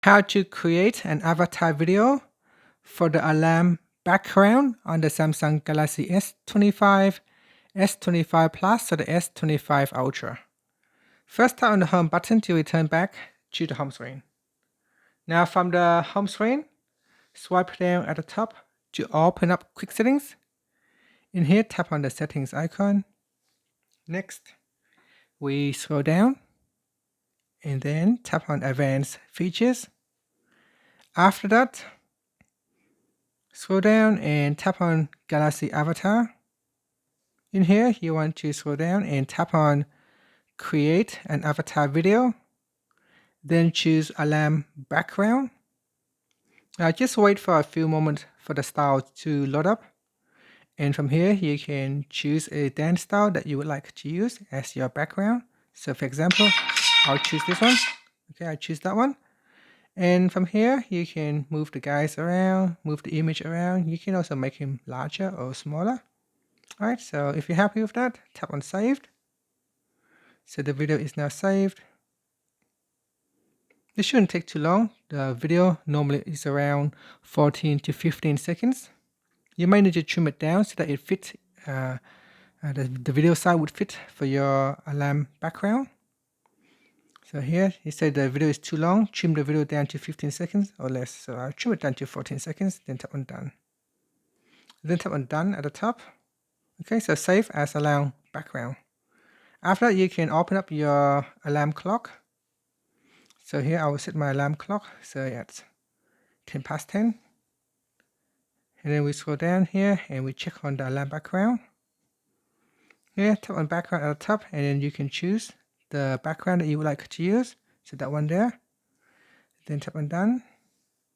How to create an avatar video for the alarm background on the Samsung Galaxy S25, S25 Plus, or the S25 Ultra. First, tap on the home button to return back to the home screen. Now from the home screen, swipe down at the top to open up quick settings. In here, tap on the settings icon. Next, we scroll down and then tap on advanced features. After that, scroll down and tap on Galaxy Avatar. In here, you want to scroll down and tap on Create an Avatar Video. Then choose Alarm Background. Now just wait for a few moments for the style to load up. And from here, you can choose a dance style that you would like to use as your background. So for example, I'll choose this one. Okay, I choose that one. And from here, you can move the guys around, move the image around. You can also make him larger or smaller. All right, so if you're happy with that, tap on Saved. So the video is now saved. This shouldn't take too long. The video normally is around 14 to 15 seconds. You might need to trim it down so that it fits, the video size would fit for your alarm background. So here, you say the video is too long, trim the video down to 15 seconds or less. So I'll trim it down to 14 seconds, then tap on Done. Then tap on Done at the top. Okay, so save as alarm background. After that, you can open up your alarm clock. So here I will set my alarm clock, so it's 10 past 10. And then we scroll down here and we check on the alarm background. Here, tap on background at the top, and then you can choose the background that you would like to use. So that one there. Then tap on Done,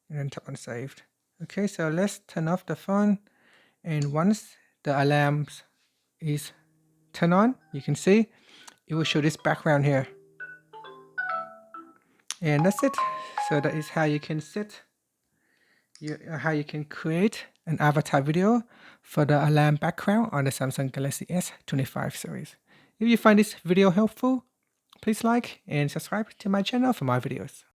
and then tap on Saved. Okay, so let's turn off the phone, and once the alarms is turned on, you can see it will show this background here. And that's it. So that is how you can how you can create an avatar video for the alarm background on the Samsung Galaxy S25 series. If you find this video helpful, please like and subscribe to my channel for more videos.